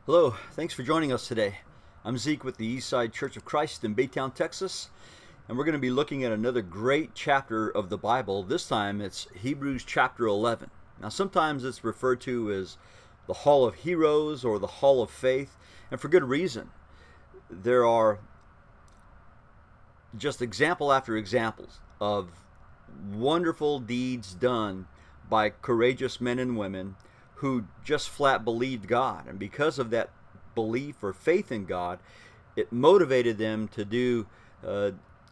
Hello, thanks for joining us today. I'm Zeke with the Eastside Church of Christ in Baytown, Texas, and we're going to be looking at another great chapter of the Bible. This time it's Hebrews chapter 11. Now, sometimes it's referred to as the Hall of Heroes or the Hall of Faith, and for good reason. There are just example after examples of wonderful deeds done by courageous men and women who just flat believed God. And because of that belief or faith in God, it motivated them to do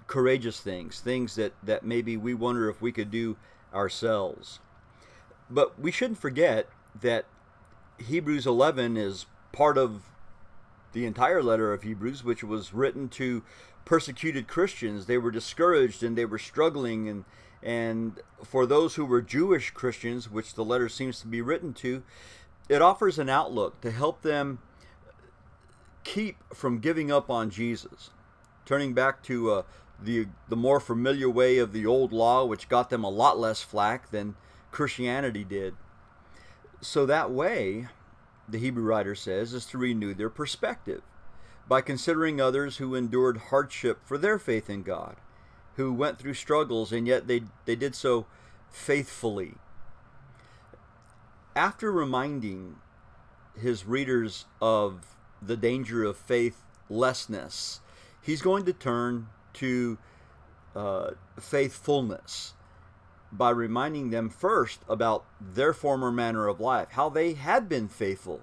courageous things that maybe we wonder if we could do ourselves. But we shouldn't forget that Hebrews 11 is part of the entire letter of Hebrews, which was written to persecuted Christians. They were discouraged and they were struggling, and for those who were Jewish Christians, which the letter seems to be written to, it offers an outlook to help them keep from giving up on Jesus, turning back to the more familiar way of the old law, which got them a lot less flack than Christianity did. So that way, the Hebrew writer says, is to renew their perspective by considering others who endured hardship for their faith in God, who went through struggles, and yet they did so faithfully. After reminding his readers of the danger of faithlessness, he's going to turn to faithfulness by reminding them first about their former manner of life, how they had been faithful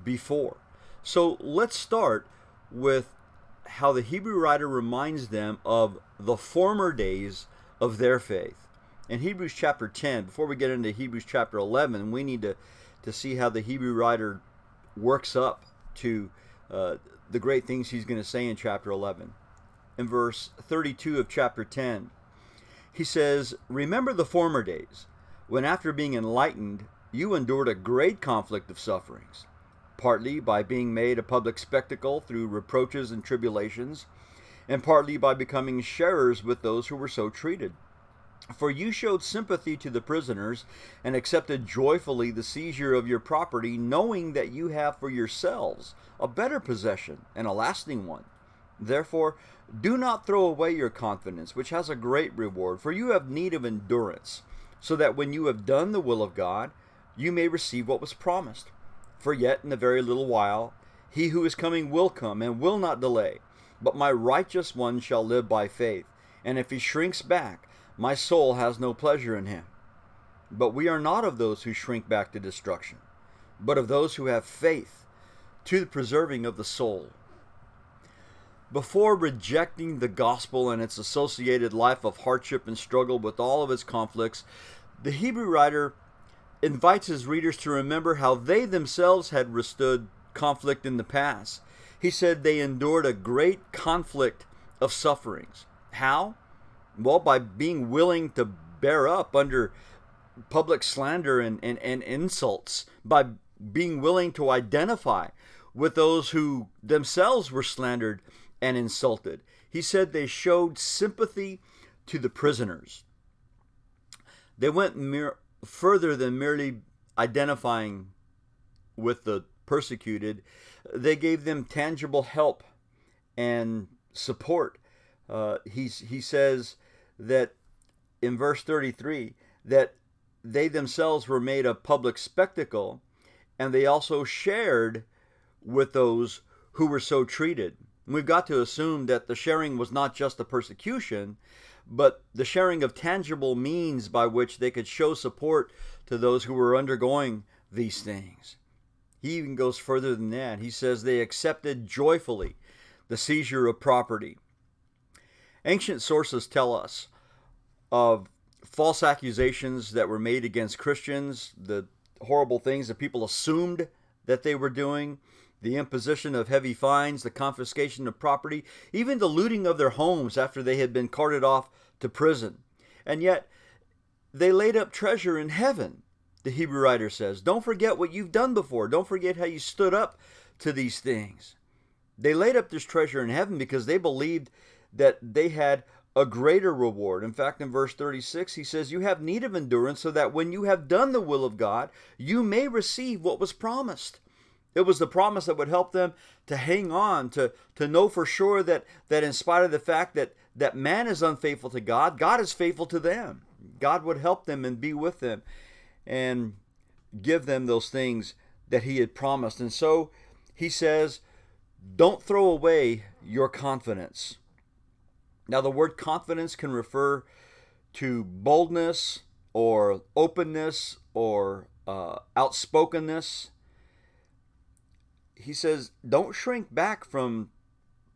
before. So let's start with how the Hebrew writer reminds them of the former days of their faith. In Hebrews chapter 10, before we get into Hebrews chapter 11, we need to see how the Hebrew writer works up to the great things he's going to say in chapter 11. In verse 32 of chapter 10, he says, "Remember the former days, when after being enlightened, you endured a great conflict of sufferings, partly by being made a public spectacle through reproaches and tribulations, and partly by becoming sharers with those who were so treated. For you showed sympathy to the prisoners, and accepted joyfully the seizure of your property, knowing that you have for yourselves a better possession and a lasting one. Therefore, do not throw away your confidence, which has a great reward, for you have need of endurance, so that when you have done the will of God, you may receive what was promised. For yet in a very little while, he who is coming will come and will not delay. But my righteous one shall live by faith, and if he shrinks back, my soul has no pleasure in him. But we are not of those who shrink back to destruction, but of those who have faith to the preserving of the soul." Before rejecting the gospel and its associated life of hardship and struggle with all of its conflicts, the Hebrew writer invites his readers to remember how they themselves had withstood conflict in the past. He said they endured a great conflict of sufferings. How? Well, by being willing to bear up under public slander and insults, by being willing to identify with those who themselves were slandered and insulted. He said they showed sympathy to the prisoners. They went further than merely identifying with the persecuted. They gave them tangible help and support. He says that in verse 33 that they themselves were made a public spectacle, and they also shared with those who were so treated. And we've got to assume that the sharing was not just the persecution, but the sharing of tangible means by which they could show support to those who were undergoing these things. He even goes further than that. He says they accepted joyfully the seizure of property. Ancient sources tell us of false accusations that were made against Christians, the horrible things that people assumed that they were doing, the imposition of heavy fines, the confiscation of property, even the looting of their homes after they had been carted off to prison. And yet, they laid up treasure in heaven, the Hebrew writer says. Don't forget what you've done before. Don't forget how you stood up to these things. They laid up this treasure in heaven because they believed that they had a greater reward. In fact, in verse 36, he says, "You have need of endurance, so that when you have done the will of God, you may receive what was promised." It was the promise that would help them to hang on, to know for sure that in spite of the fact that man is unfaithful to God, God is faithful to them. God would help them and be with them and give them those things that he had promised. And so he says, don't throw away your confidence. Now, the word confidence can refer to boldness or openness or outspokenness. He says, don't shrink back from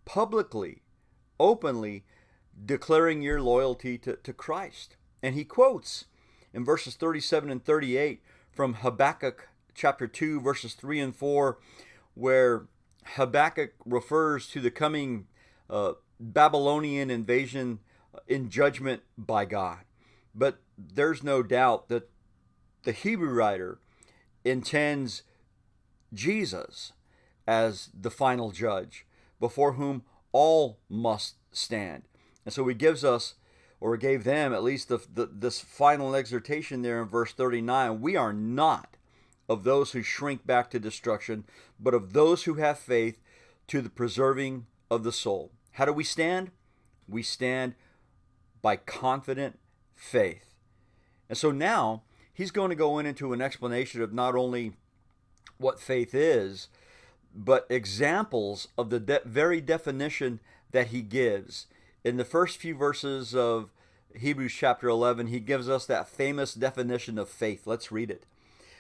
publicly, openly declaring your loyalty to Christ. And he quotes in verses 37 and 38 from Habakkuk chapter 2, verses 3 and 4, where Habakkuk refers to the coming Babylonian invasion in judgment by God. But there's no doubt that the Hebrew writer intends Jesus as the final judge before whom all must stand. And so he gives us, or gave them at least, this final exhortation there in verse 39. We are not of those who shrink back to destruction, but of those who have faith to the preserving of the soul. How do we stand? We stand by confident faith. And so now he's going to go into an explanation of not only what faith is, but examples of the very definition that he gives. In the first few verses of Hebrews chapter 11, he gives us that famous definition of faith. Let's read it.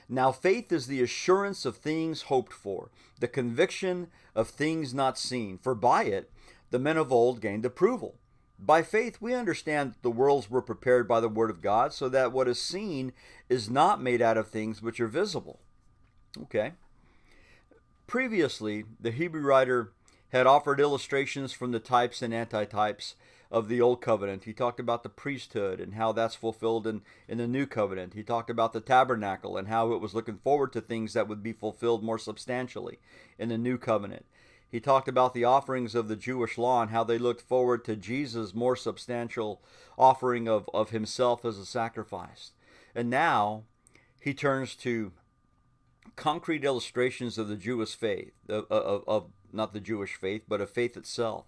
Now faith is the assurance of things hoped for, the conviction of things not seen. For by it the men of old gained approval. By faith we understand that the worlds were prepared by the word of God, so that what is seen is not made out of things which are visible. Okay. Previously, the Hebrew writer had offered illustrations from the types and antitypes of the Old Covenant. He talked about the priesthood and how that's fulfilled in the New Covenant. He talked about the tabernacle and how it was looking forward to things that would be fulfilled more substantially in the New Covenant. He talked about the offerings of the Jewish law and how they looked forward to Jesus' more substantial offering of himself as a sacrifice. And now he turns to concrete illustrations of the Jewish faith, of not the Jewish faith, but of faith itself.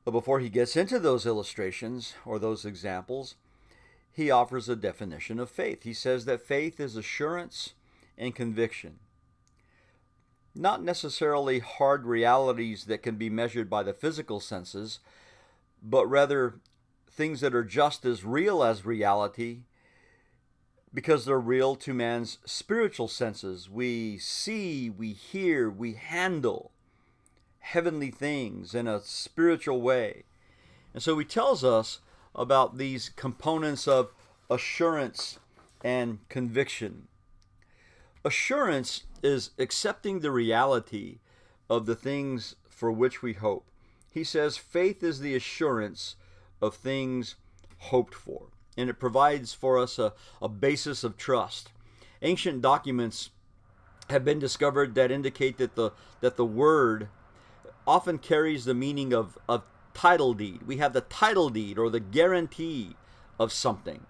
But before he gets into those illustrations or those examples, he offers a definition of faith. He says that faith is assurance and conviction. Not necessarily hard realities that can be measured by the physical senses, but rather things that are just as real as reality because they're real to man's spiritual senses. We see, we hear, we handle heavenly things in a spiritual way. And so he tells us about these components of assurance and conviction. Assurance is accepting the reality of the things for which we hope. He says faith is the assurance of things hoped for, and it provides for us a basis of trust. Ancient documents have been discovered that indicate that the word often carries the meaning of title deed. We have the title deed or the guarantee of something.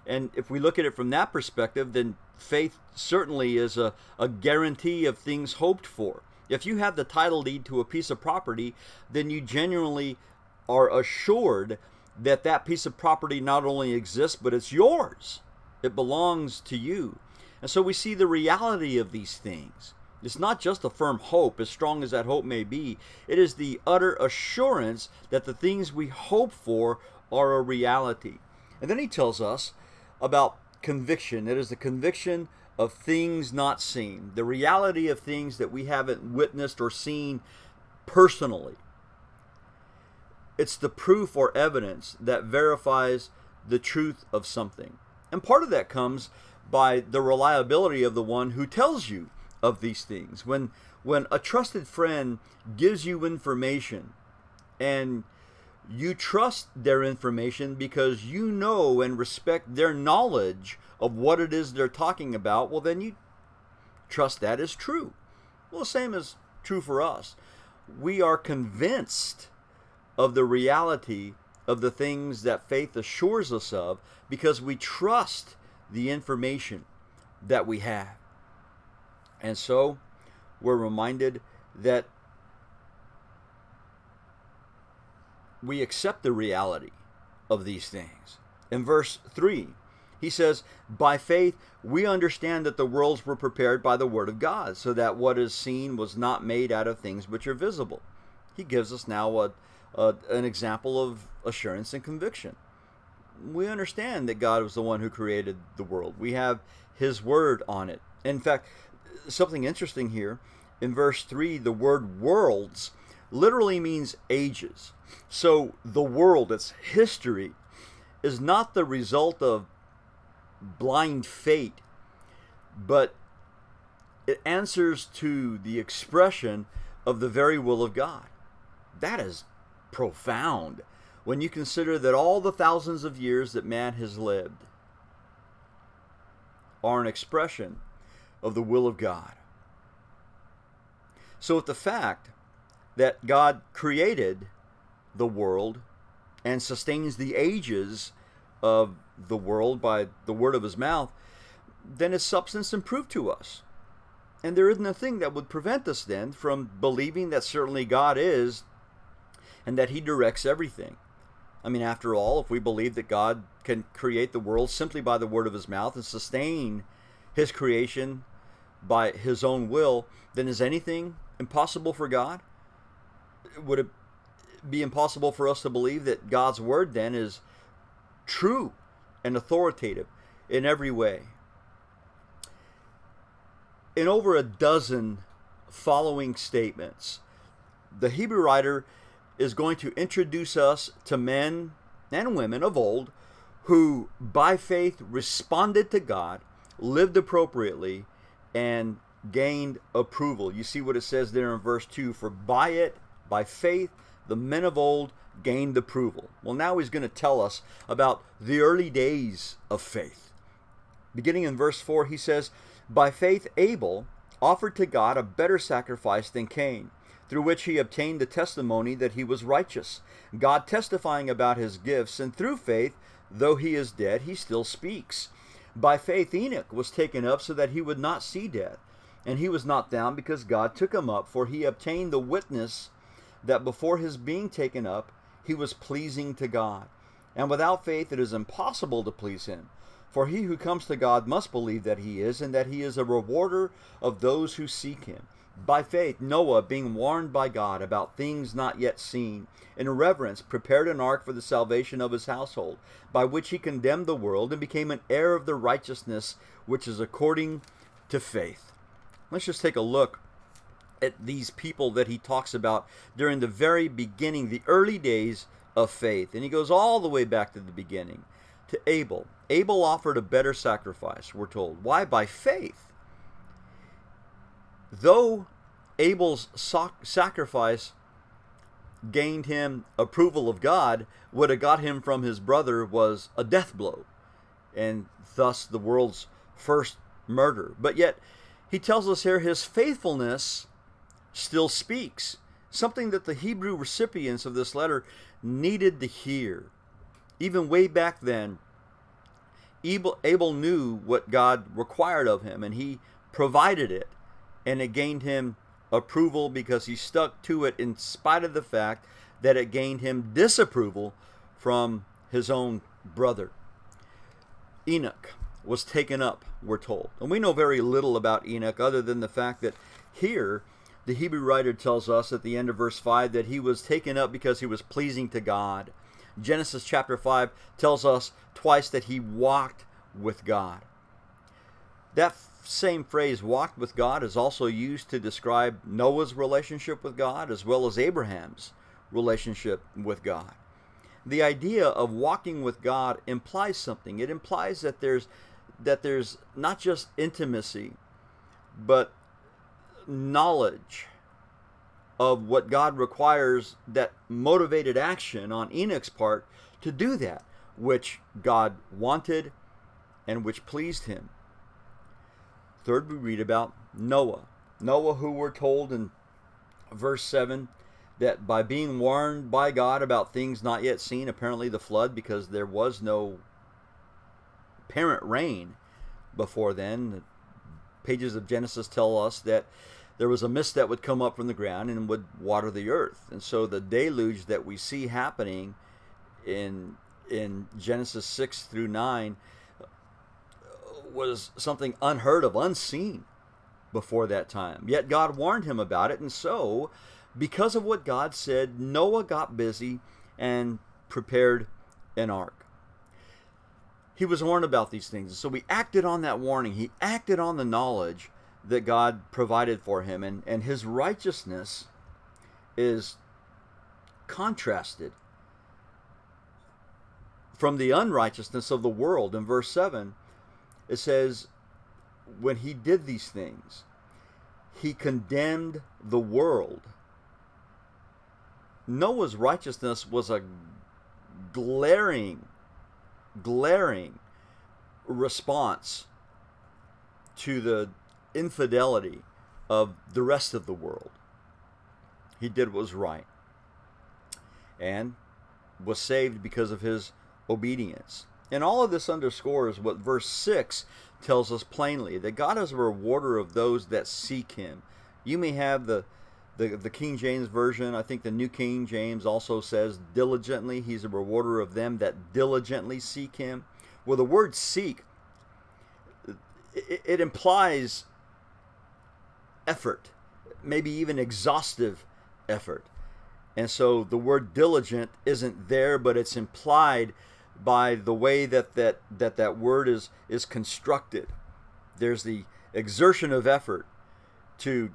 And if we look at it from that perspective, then faith certainly is a guarantee of things hoped for. If you have the title deed to a piece of property, then you genuinely are assured that that piece of property not only exists, but it's yours. It belongs to you. And so we see the reality of these things. It's not just a firm hope, as strong as that hope may be. It is the utter assurance that the things we hope for are a reality. And then he tells us about conviction. It is the conviction of things not seen, the reality of things that we haven't witnessed or seen personally. It's the proof or evidence that verifies the truth of something. And part of that comes by the reliability of the one who tells you of these things. When a trusted friend gives you information and you trust their information because you know and respect their knowledge of what it is they're talking about, well, then you trust that is true. Well, the same is true for us. We are convinced of the reality of the things that faith assures us of because we trust the information that we have. And so we're reminded that we accept the reality of these things. In verse 3, he says, by faith we understand that the worlds were prepared by the word of God, so that what is seen was not made out of things which are visible. He gives us now an example of assurance and conviction. We understand that God was the one who created the world. We have his word on it. In fact, something interesting here, in verse 3, the word worlds literally means ages. So the world, its history, is not the result of blind fate, but it answers to the expression of the very will of God. That is profound when you consider that all the thousands of years that man has lived are an expression of the will of God. So with the fact that God created the world and sustains the ages of the world by the word of his mouth, then its substance improved to us. And there isn't a thing that would prevent us then from believing that certainly God is and that he directs everything. I mean, after all, if we believe that God can create the world simply by the word of his mouth and sustain his creation by his own will, then is anything impossible for God? Would it be impossible for us to believe that God's word then is true and authoritative in every way? In over a dozen following statements, the Hebrew writer is going to introduce us to men and women of old who by faith responded to God, lived appropriately, and gained approval. You see what it says there in verse 2, for by faith, the men of old gained approval. Well, now he's going to tell us about the early days of faith. Beginning in verse 4, he says, by faith Abel offered to God a better sacrifice than Cain, through which he obtained the testimony that he was righteous, God testifying about his gifts, and through faith, though he is dead, he still speaks. By faith Enoch was taken up so that he would not see death, and he was not found because God took him up, for he obtained the witness that before his being taken up, he was pleasing to God. And without faith it is impossible to please him. For he who comes to God must believe that he is, and that he is a rewarder of those who seek him. By faith Noah, being warned by God about things not yet seen, in reverence prepared an ark for the salvation of his household, by which he condemned the world and became an heir of the righteousness which is according to faith. Let's just take a look at these people that he talks about during the very beginning, the early days of faith. And he goes all the way back to the beginning, to Abel. Abel offered a better sacrifice, we're told. Why? By faith. Though Abel's sacrifice gained him approval of God, what had got him from his brother was a death blow, and thus the world's first murder. But yet, he tells us here his faithfulness still speaks, something that the Hebrew recipients of this letter needed to hear. Even way back then, Abel knew what God required of him, and he provided it, and it gained him approval because he stuck to it in spite of the fact that it gained him disapproval from his own brother. Enoch was taken up, we're told. And we know very little about Enoch other than the fact that here the Hebrew writer tells us at the end of verse 5 that he was taken up because he was pleasing to God. Genesis chapter 5 tells us twice that he walked with God. That same phrase, walked with God, is also used to describe Noah's relationship with God as well as Abraham's relationship with God. The idea of walking with God implies something. It implies that there's not just intimacy, but knowledge of what God requires that motivated action on Enoch's part to do that, which God wanted and which pleased him. Third, we read about Noah. Noah, who we're told in verse 7 that by being warned by God about things not yet seen, apparently the flood, because there was no apparent rain before then. The pages of Genesis tell us that there was a mist that would come up from the ground and would water the earth. And so the deluge that we see happening in Genesis 6 through 9 was something unheard of, unseen before that time. Yet God warned him about it, and so because of what God said, Noah got busy and prepared an ark. He was warned about these things, so he acted on that warning. He acted on the knowledge that God provided for him, and his righteousness is contrasted from the unrighteousness of the world. In verse 7, it says, when he did these things, he condemned the world. Noah's righteousness was a glaring response to the infidelity of the rest of the world. He did what was right and was saved because of his obedience. And all of this underscores what verse 6 tells us plainly, that God is a rewarder of those that seek him. You may have the King James Version. I think the New King James also says diligently. He's a rewarder of them that diligently seek him. Well, the word seek, it implies effort, maybe even exhaustive effort. And so the word diligent isn't there, but it's implied by the way that word is constructed. There's the exertion of effort to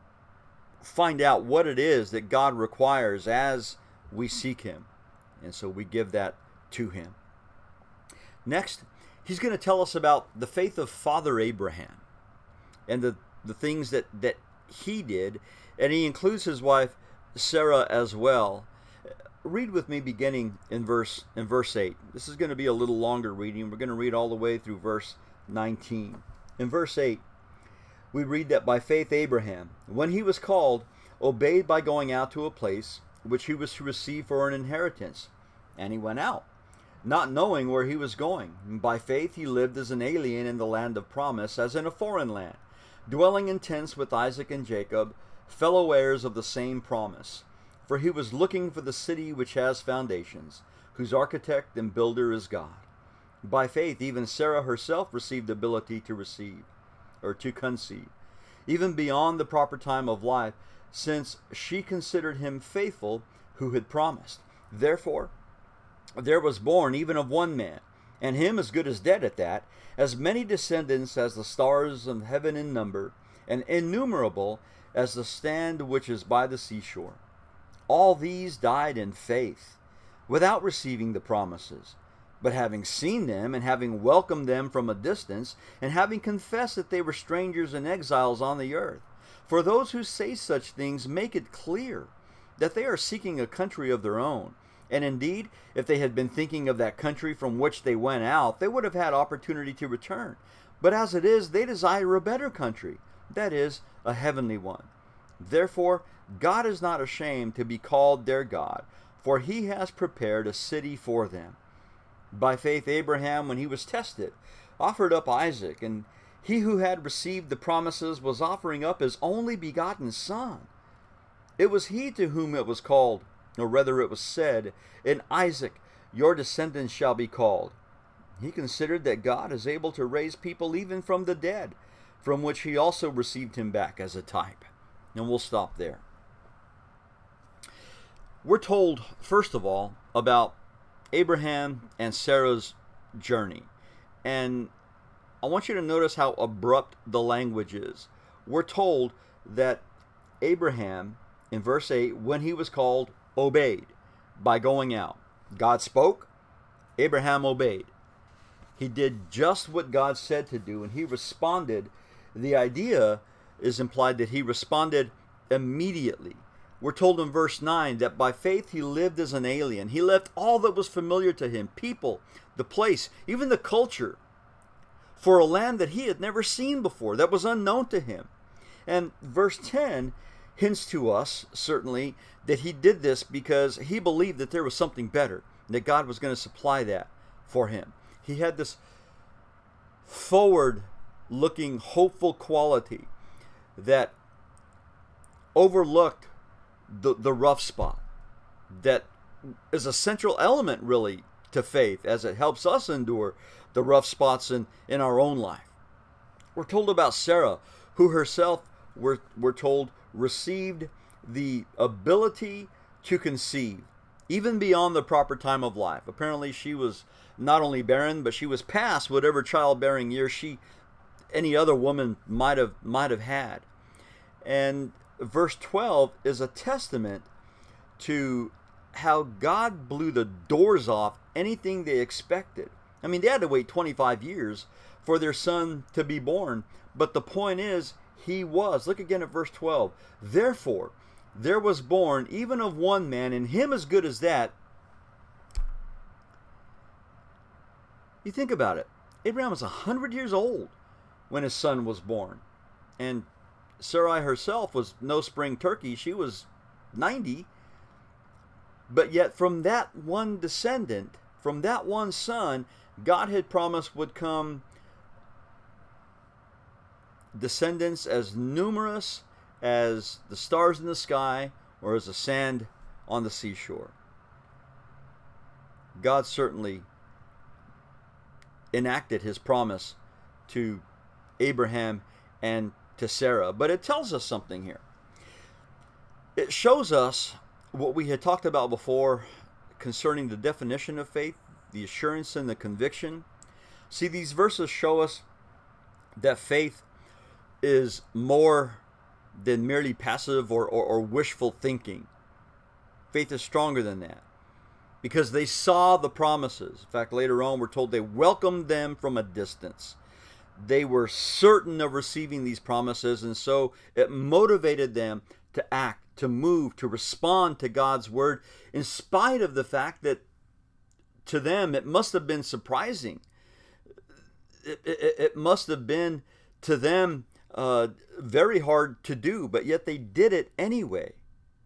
find out what it is that God requires as we seek him. And so we give that to him. Next, he's going to tell us about the faith of Father Abraham and the things that he did. And he includes his wife Sarah as well. Read with me beginning in verse 8. This is going to be a little longer reading. We're going to read all the way through verse 19. In verse 8, we read that by faith Abraham, when he was called, obeyed by going out to a place which he was to receive for an inheritance. And he went out, not knowing where he was going. And by faith he lived as an alien in the land of promise, as in a foreign land, dwelling in tents with Isaac and Jacob, fellow heirs of the same promise. For he was looking for the city which has foundations, whose architect and builder is God. By faith, even Sarah herself received ability to conceive, even beyond the proper time of life, since she considered him faithful who had promised. Therefore, there was born even of one man, and him as good as dead at that, as many descendants as the stars of heaven in number, and innumerable as the sand which is by the seashore. All these died in faith, without receiving the promises, but having seen them, and having welcomed them from a distance, and having confessed that they were strangers and exiles on the earth. For those who say such things make it clear that they are seeking a country of their own. And indeed, if they had been thinking of that country from which they went out, they would have had opportunity to return. But as it is, they desire a better country, that is, a heavenly one. Therefore, God is not ashamed to be called their God, for he has prepared a city for them. By faith Abraham, when he was tested, offered up Isaac, and he who had received the promises was offering up his only begotten son. It was he to whom it was called, or rather it was said, in Isaac your descendants shall be called. He considered that God is able to raise people even from the dead, from which he also received him back as a type. And we'll stop there. We're told, first of all, about Abraham and Sarah's journey. And I want you to notice how abrupt the language is. We're told that Abraham, in verse 8, when he was called, obeyed by going out. God spoke, Abraham obeyed. He did just what God said to do, and he responded. The idea is implied that he responded immediately. We're told in verse 9 that by faith he lived as an alien. He left all that was familiar to him, people, the place, even the culture, for a land that he had never seen before, that was unknown to him. And verse 10 hints to us, certainly, that he did this because he believed that there was something better, that God was going to supply that for him. He had this forward-looking, hopeful quality that overlooked the rough spot that is a central element, really, to faith, as it helps us endure the rough spots in our own life. We're told about Sarah, who herself, we're told, received the ability to conceive, even beyond the proper time of life. Apparently, she was not only barren, but she was past whatever childbearing years any other woman might have had. And verse 12 is a testament to how God blew the doors off anything they expected. I mean, they had to wait 25 years for their son to be born, but the point is, he was. Look again at verse 12. Therefore, there was born even of one man, and him as good as that. You think about it. Abraham was 100 years old when his son was born. And Sarai herself was no spring turkey. She was 90. But yet from that one descendant, from that one son, God had promised would come descendants as numerous as the stars in the sky or as the sand on the seashore. God certainly enacted his promise to Abraham and to Sarah. But it tells us something here. It shows us what we had talked about before concerning the definition of faith, the assurance and the conviction. See, these verses show us that faith is more than merely passive or wishful thinking. Faith is stronger than that, because they saw the promises. In fact, later on we're told they welcomed them from a distance. They were certain of receiving these promises, and so it motivated them to act, to move, to respond to God's word, in spite of the fact that to them it must have been surprising. It must have been to them very hard to do, but yet they did it anyway,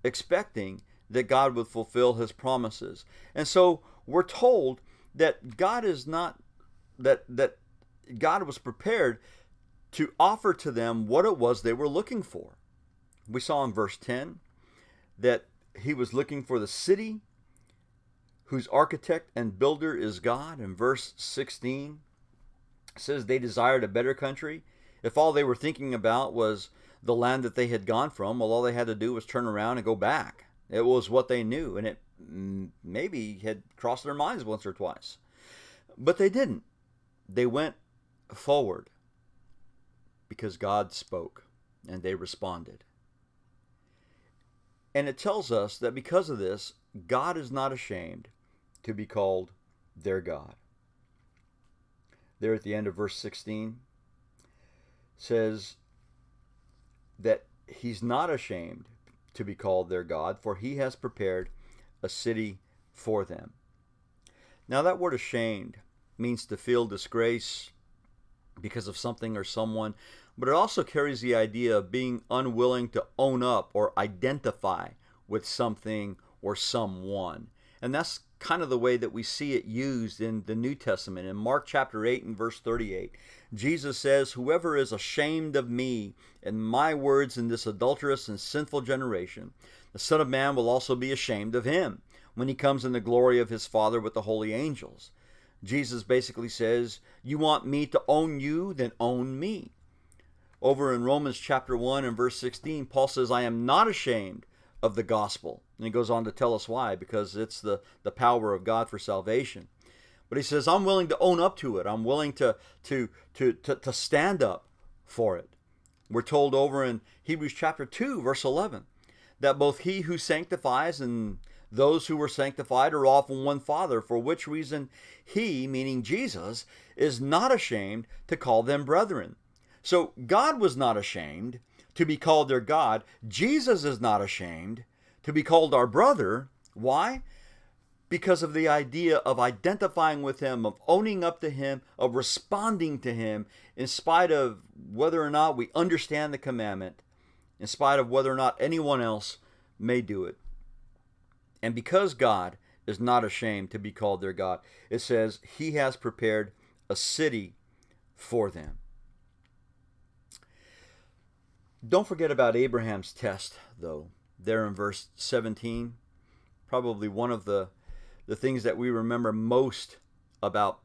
expecting that God would fulfill his promises. And so we're told that God is not, that God was prepared to offer to them what it was they were looking for. We saw in verse 10 that he was looking for the city whose architect and builder is God. In verse 16 it says they desired a better country. If all they were thinking about was the land that they had gone from, well, all they had to do was turn around and go back. It was what they knew, and it maybe had crossed their minds once or twice. But they didn't. They went forward because God spoke, and they responded. And it tells us that because of this, God is not ashamed to be called their God. There at the end of verse 16 says that he's not ashamed to be called their God, for he has prepared a city for them. Now that word ashamed means to feel disgrace because of something or someone, but it also carries the idea of being unwilling to own up or identify with something or someone. And that's kind of the way that we see it used in the New Testament. In Mark chapter 8 and verse 38, Jesus says, "Whoever is ashamed of me and my words in this adulterous and sinful generation, the Son of Man will also be ashamed of him when he comes in the glory of his Father with the holy angels." Jesus basically says, you want me to own you, then own me. Over in Romans chapter 1 and verse 16, Paul says, I am not ashamed of the gospel. And he goes on to tell us why, because it's the power of God for salvation. But he says, I'm willing to own up to it. I'm willing to stand up for it. We're told over in Hebrews chapter 2, verse 11, that both he who sanctifies and those who were sanctified are all from one Father, for which reason he, meaning Jesus, is not ashamed to call them brethren. So God was not ashamed to be called their God. Jesus is not ashamed to be called our brother. Why? Because of the idea of identifying with him, of owning up to him, of responding to him, in spite of whether or not we understand the commandment, in spite of whether or not anyone else may do it. And because God is not ashamed to be called their God, it says he has prepared a city for them. Don't forget about Abraham's test, though. There in verse 17, probably one of the things that we remember most about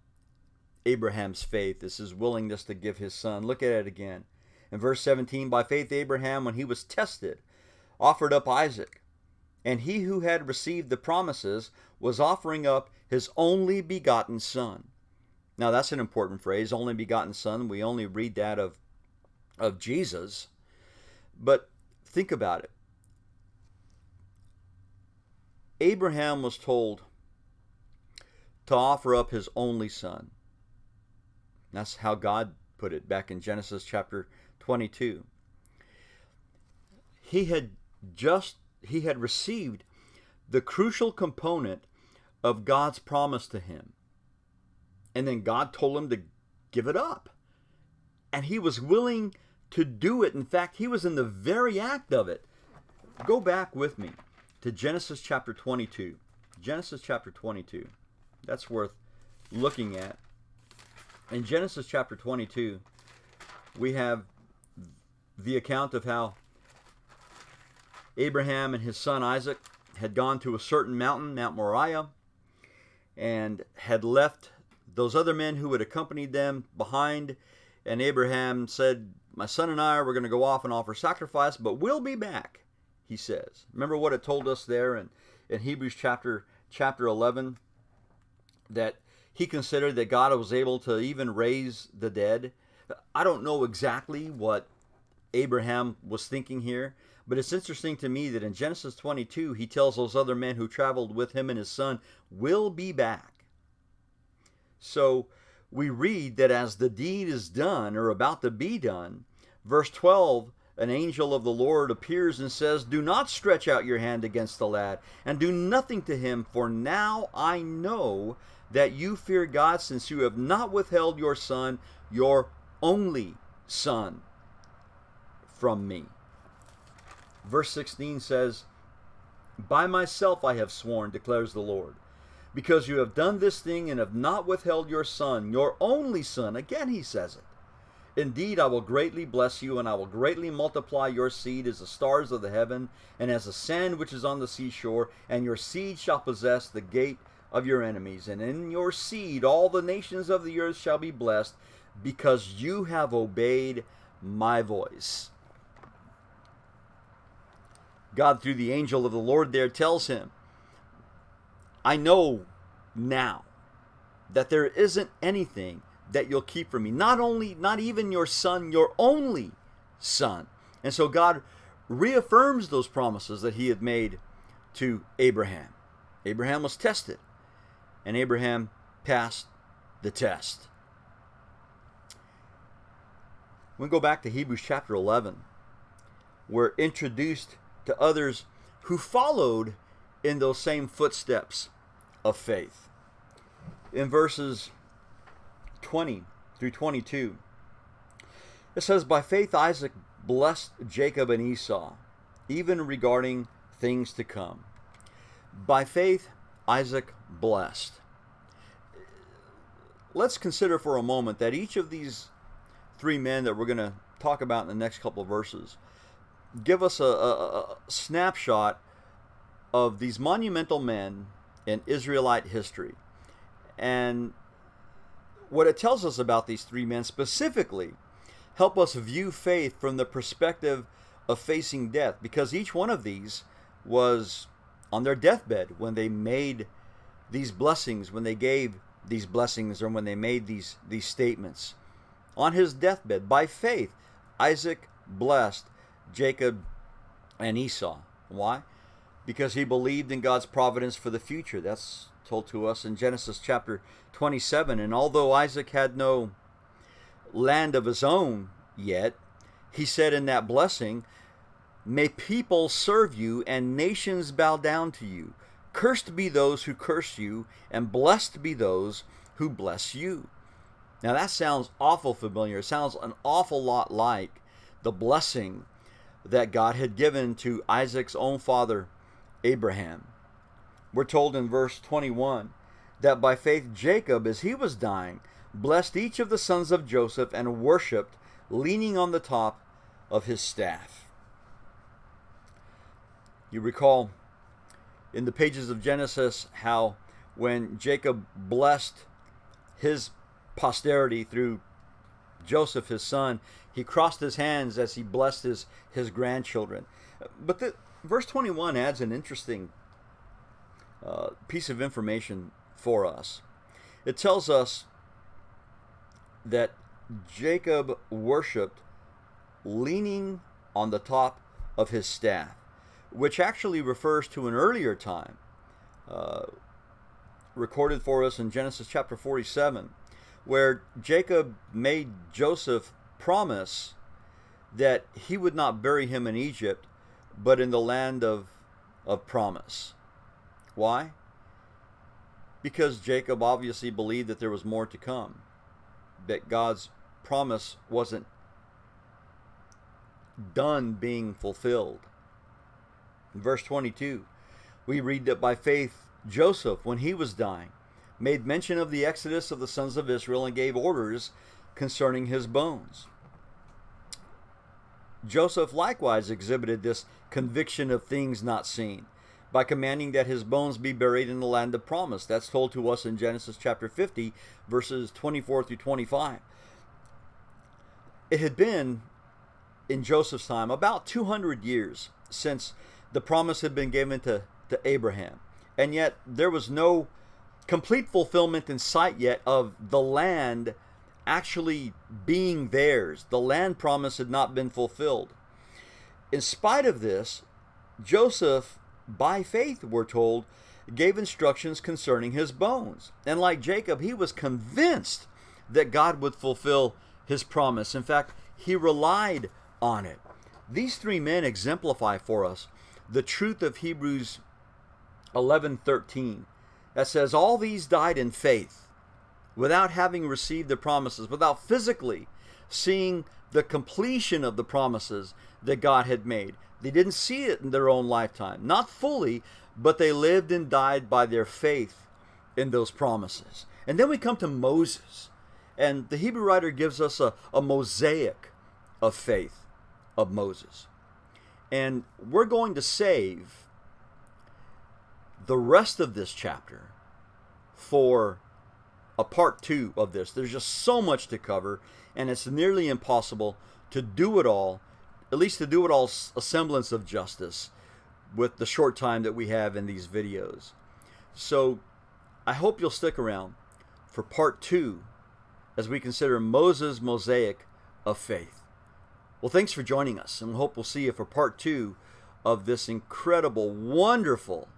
Abraham's faith is his willingness to give his son. Look at it again. In verse 17, by faith Abraham, when he was tested, offered up Isaac. And he who had received the promises was offering up his only begotten son. Now that's an important phrase, only begotten son. We only read that of Jesus. But think about it. Abraham was told to offer up his only son. That's how God put it back in Genesis chapter 22. He had received the crucial component of God's promise to him. And then God told him to give it up. And he was willing to do it. In fact, he was in the very act of it. Go back with me to Genesis chapter 22. Genesis chapter 22. That's worth looking at. In Genesis chapter 22, we have the account of how Abraham and his son Isaac had gone to a certain mountain, Mount Moriah, and had left those other men who had accompanied them behind. And Abraham said, my son and I, we're going to go off and offer sacrifice, but we'll be back, he says. Remember what it told us there in Hebrews chapter 11, that he considered that God was able to even raise the dead. I don't know exactly what Abraham was thinking here, but it's interesting to me that in Genesis 22, he tells those other men who traveled with him and his son, will be back. So we read that as the deed is done, or about to be done, verse 12, an angel of the Lord appears and says, do not stretch out your hand against the lad, and do nothing to him, for now I know that you fear God, since you have not withheld your son, your only son, from me. Verse 16 says, by myself I have sworn, declares the Lord, because you have done this thing and have not withheld your son, your only son. Again he says it. Indeed, I will greatly bless you, and I will greatly multiply your seed as the stars of the heaven, and as the sand which is on the seashore, and your seed shall possess the gate of your enemies. And in your seed all the nations of the earth shall be blessed, because you have obeyed my voice. God, through the angel of the Lord there, tells him, I know now that there isn't anything that you'll keep from me. Not even your son, your only son. And so God reaffirms those promises that he had made to Abraham. Abraham was tested, and Abraham passed the test. We go back to Hebrews chapter 11. We're introduced to others who followed in those same footsteps of faith. In verses 20 through 22, it says, by faith Isaac blessed Jacob and Esau, even regarding things to come. By faith Isaac blessed. Let's consider for a moment that each of these three men that we're going to talk about in the next couple of verses give us a snapshot of these monumental men in Israelite history. And what it tells us about these three men specifically help us view faith from the perspective of facing death, because each one of these was on their deathbed when they made these blessings, when they gave these blessings, or when they made these statements. On his deathbed, by faith, Isaac blessed Jacob and Esau. Why? Because he believed in God's providence for the future. That's told to us in Genesis chapter 27. And although Isaac had no land of his own yet, he said in that blessing, may people serve you and nations bow down to you. Cursed be those who curse you, and blessed be those who bless you. Now that sounds awful familiar. It sounds an awful lot like the blessing that God had given to Isaac's own father, Abraham. We're told in verse 21 that by faith Jacob, as he was dying, blessed each of the sons of Joseph and worshipped, leaning on the top of his staff. You recall in the pages of Genesis how when Jacob blessed his posterity through Joseph, his son, he crossed his hands as he blessed his grandchildren. But verse 21 adds an interesting piece of information for us. It tells us that Jacob worshipped leaning on the top of his staff, which actually refers to an earlier time recorded for us in Genesis chapter 47, where Jacob made Joseph promise that he would not bury him in Egypt, but in the land of promise. Why? Because Jacob obviously believed that there was more to come, that God's promise wasn't done being fulfilled. In verse 22, we read that by faith Joseph, when he was dying, made mention of the exodus of the sons of Israel and gave orders concerning his bones. Joseph likewise exhibited this conviction of things not seen by commanding that his bones be buried in the land of promise. That's told to us in Genesis chapter 50, verses 24 through 25. It had been, in Joseph's time, about 200 years since the promise had been given to Abraham. And yet there was no complete fulfillment in sight yet of the land actually being theirs. The land promise had not been fulfilled. In spite of this, Joseph, by faith, we're told, gave instructions concerning his bones. And like Jacob, he was convinced that God would fulfill his promise. In fact, he relied on it. These three men exemplify for us the truth of Hebrews 11:13, that says, all these died in faith, without having received the promises, without physically seeing the completion of the promises that God had made. They didn't see it in their own lifetime, not fully, but they lived and died by their faith in those promises. And then we come to Moses, and the Hebrew writer gives us a mosaic of faith of Moses. And we're going to save the rest of this chapter for a part 2 of this. There's just so much to cover, and it's nearly impossible to do it all, at least to do it all a semblance of justice with the short time that we have in these videos. So I hope you'll stick around for part 2 as we consider Moses' mosaic of faith. Well, thanks for joining us, and we hope we'll see you for part 2 of this incredible, wonderful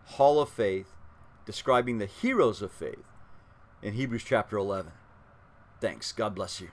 Hall of Faith describing the heroes of faith in Hebrews chapter 11. Thanks. God bless you.